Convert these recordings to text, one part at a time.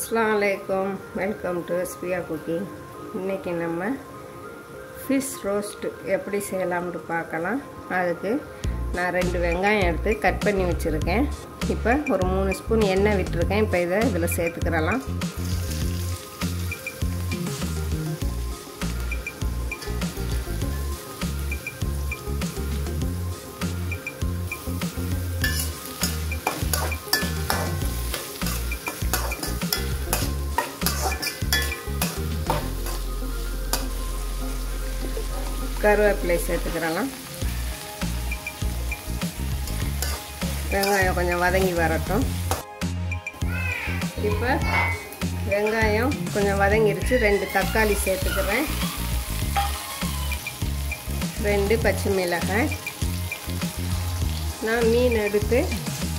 Assalamualaikum, welcome to Spia Cooking. இன்னைக்கு நம்ம fish roast எப்படி செய்யலாம்னு பார்க்கலாம். அதுக்கு நான் 2 வெங்காயம் எடுத்து கட் பண்ணி வச்சிருக்கேன். இப்போ ஒரு 3 ஸ்பூன் எண்ணெய் விட்டுருக்கேன். இப்போ இதில் சேர்த்துக்கலாம். கருவேப்பிலை சேர்த்துக்கலாம். வெங்காயம் கொஞ்சம் வதங்கி வரட்டும். இப்போ வெங்காயம் கொஞ்சம் வதங்கிருச்சு. 2 தக்காளி சேர்த்துக்கிறேன். 2 பச்சை மிளகாய். நான் மீன் எடுத்து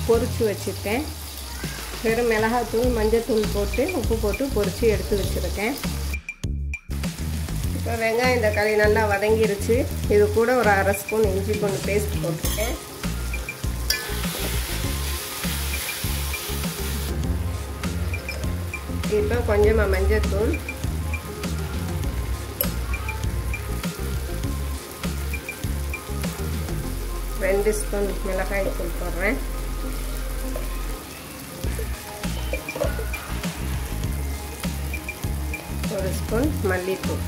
பொரிச்சு வச்சுட்டேன். வெறும் மிளகாத்தூள் மஞ்சத்தூள் போட்டு உப்பு போட்டு பொரிச்சு எடுத்து வச்சுருக்கேன். இப்போ வெங்காயம் தக்காளி நல்லா வதங்கிருச்சு. இது கூட ஒரு 1/2 ஸ்பூன் இஞ்சி பூண்டு பேஸ்ட் போட்டுருக்கேன். இப்போ கொஞ்சமாக மஞ்சத்தூள், ரெண்டு ஸ்பூன் மிளகாய் தூள் போடுறேன். ஒரு ஸ்பூன் மல்லித்தூள்.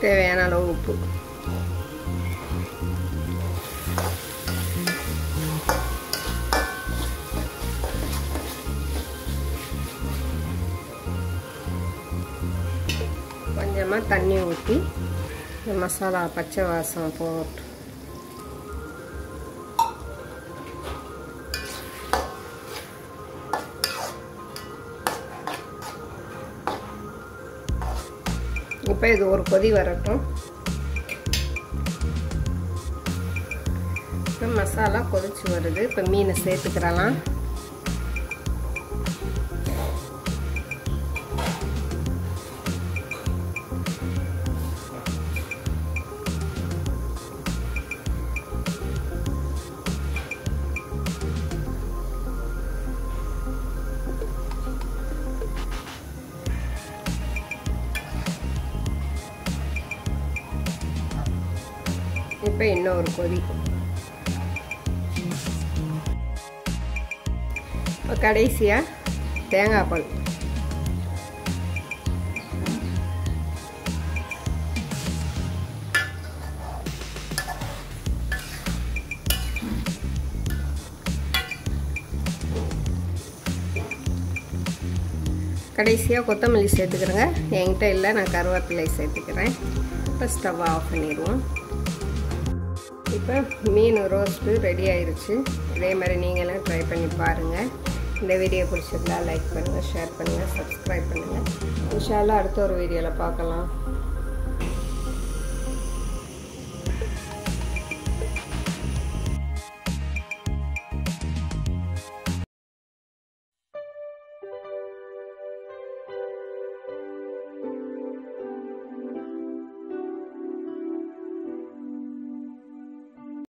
தேவையான அளவு உப்பு. கொஞ்சமாக தண்ணி ஊற்றி மசாலா பச்சை வாசம் போட்டு இப்போ இது ஒரு கொதி வரட்டும். இப்போ மசாலா கொதிச்சு வருது. இப்போ மீனை சேர்த்துக்கலாம். இப்போ இன்னொரு கொதி. இப்போ கடைசியாக தேங்காய் பால். கடைசியாக கொத்தமல்லி சேர்த்துக்கிறேங்க. என்கிட்ட இல்லை, நான் கருவேப்பிலை சேர்த்துக்கிறேன். இப்போ ஸ்டவ் ஆஃப் பண்ணிடுவோம். இப்போ மீன் ரோஸ்ட்டு ரெடி ஆயிடுச்சு. இதே மாதிரி நீங்களும் ட்ரை பண்ணி பாருங்கள். இந்த வீடியோ பிடிச்சிருந்தா லைக் பண்ணுங்கள், ஷேர் பண்ணுங்கள், சப்ஸ்கிரைப் பண்ணுங்கள். இன்ஷா அல்லாஹ் அடுத்த ஒரு வீடியோவில் பார்க்கலாம்.